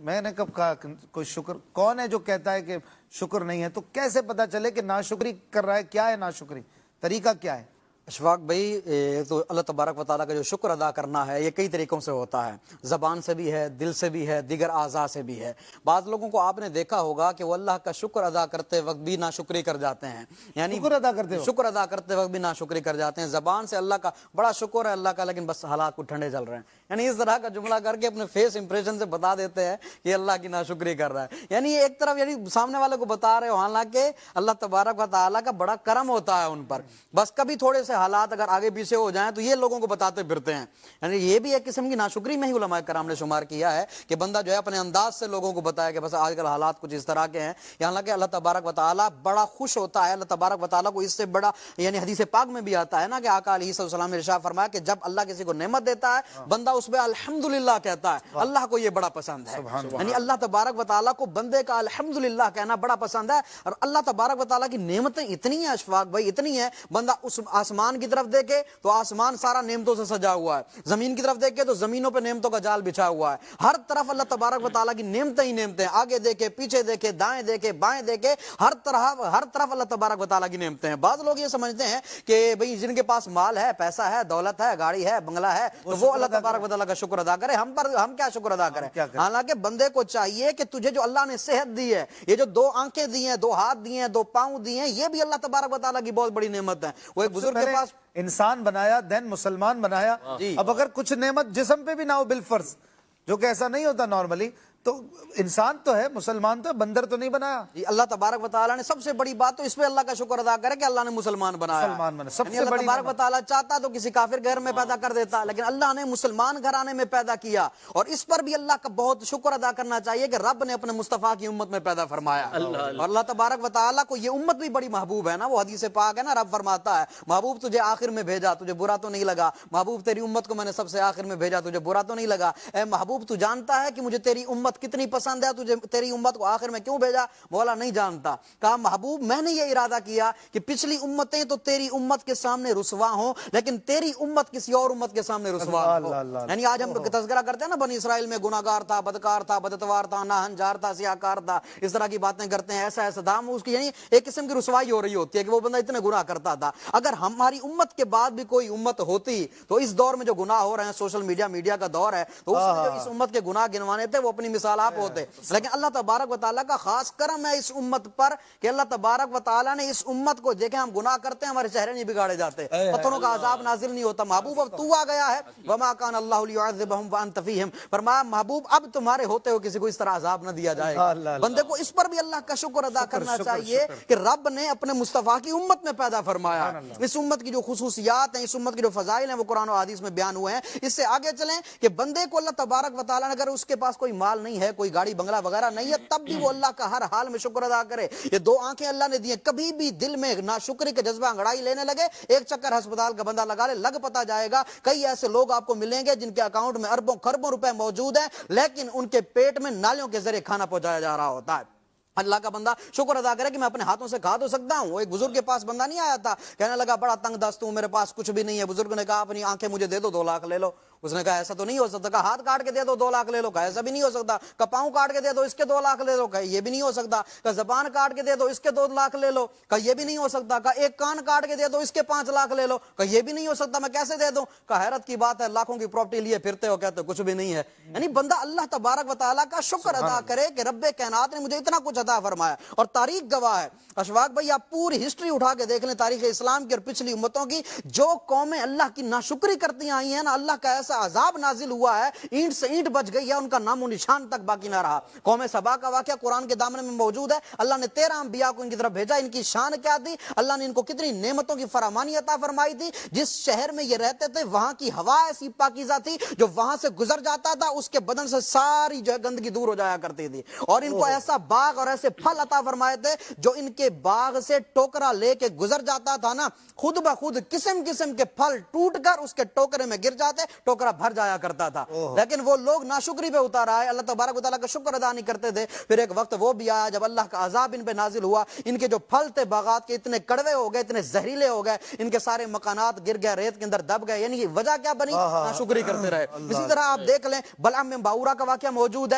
میں نے کب کہا کوئی شکر؟ کون ہے جو کہتا ہے کہ شکر نہیں ہے؟ تو کیسے پتا چلے کہ ناشکری کر رہا ہے؟ کیا ہے ناشکری؟ طریقہ کیا ہے؟ اشفاق بھائی، تو اللہ تبارک و تعالیٰ کا جو شکر ادا کرنا ہے یہ کئی طریقوں سے ہوتا ہے، زبان سے بھی ہے، دل سے بھی ہے، دیگر اعضاء سے بھی ہے۔ بعض لوگوں کو آپ نے دیکھا ہوگا کہ وہ اللہ کا شکر ادا کرتے وقت بھی ناشکری کر جاتے ہیں، یعنی شکر ادا کرتے ہو؟ شکر ادا کرتے وقت بھی ناشکری کر جاتے ہیں، زبان سے اللہ کا بڑا شکر ہے اللہ کا، لیکن بس حالات کو ٹھنڈے چل رہے ہیں، یعنی اس طرح کا جملہ کر کے اپنے فیس امپریشن سے بتا دیتے ہیں کہ اللہ کی ناشکری کر رہا ہے، یعنی یہ ایک طرف یعنی سامنے والے کو بتا رہے ہو، حالانکہ اللہ تبارک و تعالیٰ کا بڑا کرم ہوتا ہے ان پر، بس کبھی تھوڑے سے حالات اگر آگے پیچھے ہو جائیں تو یہ لوگوں کو بتاتے پھرتے ہیں، یعنی یہ بھی ایک قسم کی ناشکری میں ہی علماء کرام نے شمار کیا ہے کہ بندہ جو ہے اپنے انداز سے لوگوں کو بتایا کہ بس آج کل حالات کچھ اس طرح کے ہیں، حالانکہ اللہ تبارک و تعالیٰ بڑا خوش ہوتا ہے، اللہ تبارک و تعالیٰ کو اس سے بڑا یعنی حدیث پاک میں بھی آتا ہے نا کہ آقا علیہ السلام نے ارشاد فرمایا کہ جب اللہ کسی کو نعمت دیتا ہے بندہ اس پہ الحمدللہ کہتا ہے، اللہ کو یہ بڑا پسند ہے، یعنی اللہ تبارک و تعالیٰ کو بندے کا الحمدللہ کہنا بڑا پسند ہے، اور اللہ تبارک و تعالیٰ کی نعمتیں اتنی ہیں اشفاق بھائی، اتنی ہیں، بندہ اس آسمان کی طرف دیکھے تو آسمان سارا نعمتوں سے سجا ہوا ہے، زمین کی طرف دیکھے تو زمینوں پہ نعمتوں کا جال بچھا ہوا ہے، ہر طرف اللہ تبارک و تعالیٰ کی نعمتیں ہی نعمتیں، آگے دیکھے پیچھے دیکھے دائیں دیکھے بائیں دیکھے، ہر طرف اللہ تبارک و تعالیٰ کی نعمتیں ہیں۔ بعض لوگ یہ سمجھتے ہیں کہ بھئی جن کے پاس مال ہے، پیسہ ہے، دولت ہے، گاڑی ہے، بنگلہ ہے، تو وہ اللہ تبارک و تعالیٰ کا شکر ادا کرے، ہم کیا شکر ادا کریں؟ حالانکہ بندے کو چاہیے کہ تجھے جو اللہ نے صحت دی ہے، یہ جو 2 آنکھیں دی ہیں، 2 ہاتھ دیے ہیں، 2 پاؤں دیے ہیں، یہ بھی اللہ تبارک و تعالیٰ کی بہت بڑی نعمت ہے۔ وہ ایک بزرگ کے پاس انسان بنایا، دین مسلمان بنایا، اب اگر کچھ نعمت جسم پہ بھی نہ ہو بالفرض، جو کہ ایسا نہیں ہوتا نارملی، تو انسان تو ہے، مسلمان تو ہے، بندر تو نہیں بنایا۔ اللہ تبارک و تعالیٰ نے سب سے بڑی بات تو اس پہ اللہ کا شکر ادا کرے کہ اللہ نے مسلمان بنایا، سب سے اللہ بڑی تبارک و تعالیٰ چاہتا تو کسی کافر گھر میں پیدا کر دیتا، لیکن اللہ نے مسلمان گھرانے میں پیدا کیا، اور اس پر بھی اللہ کا بہت شکر ادا کرنا چاہیے کہ رب نے اپنے مصطفیٰ کی امت میں پیدا فرمایا، اور اللہ تبارک و تعالیٰ کو یہ امت بھی بڑی محبوب ہے نا، وہ حدیث پاک ہے نا، رب فرماتا ہے محبوب تجھے آخر میں بھیجا، تجھے برا تو نہیں لگا، محبوب تیری امت کو میں نے سب سے آخر میں بھیجا، تجھے برا تو نہیں لگا، اے محبوب تو جانتا ہے کہ مجھے تیری امت کتنی پسند ہے، تجھے تیری امت کو آخر میں کیوں بھیجا؟ مولا نہیں جانتا، کہا محبوب میں نے یہ ارادہ کیا کہ پچھلی امتیں تو تیری امت کے سامنے رسوا ہوں، لیکن تیری امت کسی اور امت کے سامنے رسوا ہو۔ یعنی آج ہم تذکرہ کرتے ہیں نا بنی اسرائیل میں گناہگار تھا، بدکار تھا، بدتوار تھا، ناہنجار تھا، سیاہکار تھا، اس طرح کی باتیں کرتے ہیں، ایسا ایسا تھا، اس کی یعنی ایک قسم کی رسوائی ہو رہی ہوتی ہے کہ وہ بندہ اتنے گناہ کرتا تھا۔ اگر ہماری امت کے بعد بھی کوئی امت ہوتی تو اس دور میں جو گناہ ہو رہے ہیں، سوشل میڈیا کا دور ہے، تو اس میں جو اس امت کے گناہ گنوانے تھے وہ اپنی مثال آپ ہوتے، لیکن اللہ تبارک و تعالیٰ کا خاص کرم ہے اس امت پر کہ اللہ تبارک و تعالیٰ نے اس امت کو، دیکھیں ہم گناہ کرتے ہیں ہمارے چہرے نہیں بگاڑے جاتے، پتھروں کا عذاب نازل نہیں ہوتا، محبوب اب تو آ گیا ہے، وما کان اللہ لیعذبہم وانت فیہم، فرمایا محبوب اب تمہارے ہوتے ہو کسی کو اس طرح عذاب نہ دیا جائے گا۔ بندے کو اس پر بھی اللہ کا شکر ادا کرنا چاہیے کہ رب نے اپنے مصطفیٰ کی امت میں پیدا فرمایا، اس امت کی جو خصوصیات ہیں، اس امت کی جو فضائل ہیں وہ قرآن و حدیث میں بیان ہوئے ہیں۔ اس سے آگے چلیں کہ بندے کو اللہ تبارک و تعالیٰ نے اگر اس کے پاس کوئی مال نہیں ہے، کوئی گاڑی بنگلہ وغیرہ نہیں ہے، تب بھی وہ اللہ کا ہر حال میں شکر ادا کرے۔ یہ 2 آنکھیں اللہ نے دی ہیں، کبھی بھی دل میں ناشکری کا جذبہ انگڑائی لینے لگے، ایک چکر ہسپتال کا بندہ لگا لے، لگ پتا جائے گا۔ کئی ایسے لوگ آپ کو ملیں گے جن کے اکاؤنٹ میں اربوں خربوں روپے موجود ہیں، لیکن ان کے پیٹ میں نالیوں کے ذریعے کھانا پہنچایا جا رہا ہوتا ہے۔ اللہ کا بندہ شکر ادا کرے کہ میں اپنے ہاتھوں سے کھا تو سکتا ہوں۔ ایک بزرگ کے پاس بندہ نہیں آیا تھا، کہنے لگا بڑا تنگ دست ہوں، میرے پاس کچھ بھی نہیں ہے۔ بزرگ نے کہا اپنی آنکھیں مجھے دے دو، 2 لاکھ لے لو۔ اس نے کہا ایسا تو نہیں ہو سکتا، کہا ہاتھ کاٹ کے دے دو 2 لاکھ لے لو، کہا ایسا بھی نہیں ہو سکتا، کہا پاؤں کاٹ کے دے دو اس کے 2 لاکھ لے لو، کہا یہ بھی نہیں ہو سکتا، کہا زبان کاٹ کے دے دو اس کے 2 لاکھ لے لو، کہا یہ بھی نہیں ہو سکتا، کہا ایک کان کاٹ کے دے دو اس کے 5 لاکھ لے لو، کہا یہ بھی نہیں ہو سکتا، میں کیسے دے دوں؟ کہا حیرت کی بات ہے، لاکھوں کی پراپرٹی لیے پھرتے ہو، کہتے کچھ بھی نہیں ہے۔ یعنی بندہ اللہ تبارک و تعالیٰ کا شکر ادا کرے کہ رب کائنات نے مجھے اتنا کچھ عطا فرمایا، اور تاریخ گواہ ہے۔ اشفاق بھائی آپ پوری ہسٹری اٹھا کے دیکھ لیں تاریخ اسلام کی اور پچھلی امتوں کی، جو قومیں اللہ کی ناشکری کرتی آئی ہیں نا، اللہ کا ایسا عذاب نازل ہوا ہے، اینٹ سے اینٹ بچ گئی ہے، ان کا نام و نشان تک باقی نہ رہا۔ قوم سبا کا واقعہ قرآن کے دامن میں موجود ہے، اللہ نے 13 انبیاء کو ان کی طرف بھیجا، ان کی شان کیا تھی، اللہ نے ان کو کتنی نعمتوں کی فراوانی عطا فرمائی تھی۔ جس شہر میں یہ رہتے تھے وہاں کی ہوا ایسی پاکیزہ تھی، جو وہاں سے گزر جاتا تھا اس کے بدن سے ساری جو ہے گندگی دور ہو جایا کرتی تھی، اور ان کو ایسا باغ اور ایسے پھل عطا فرمائے تھے، جو ان کے باغ سے ٹوکرا لے کے گزر جاتا تھا نا، خود بخود قسم قسم کے پھل ٹوٹ کر اس کے ٹوکرے میں گر جاتے، ٹوکرا بھر جایا کرتا تھا۔ لیکن وہ لوگ ناشکری پہ اتارا ہے، اللہ تبارک و تعالیٰ کا شکر ادا نہیں کرتے تھے۔ پھر ایک وقت وہ بھی آیا جب اللہ کا عذاب ان پہ نازل ہوا، ان کے جو پھل تھے باغات کے اتنے کڑوے ہو گئے، اتنے زہریلے ہو گئے، ان کے سارے مکانات گر گئے، ریت کے اندر دب گئے۔ یعنی وجہ کیا بنی؟ ناشکری کرتے رہے۔ اسی طرح آپ دیکھ لیں بلعام میں باورا کا واقعہ موجود ہے،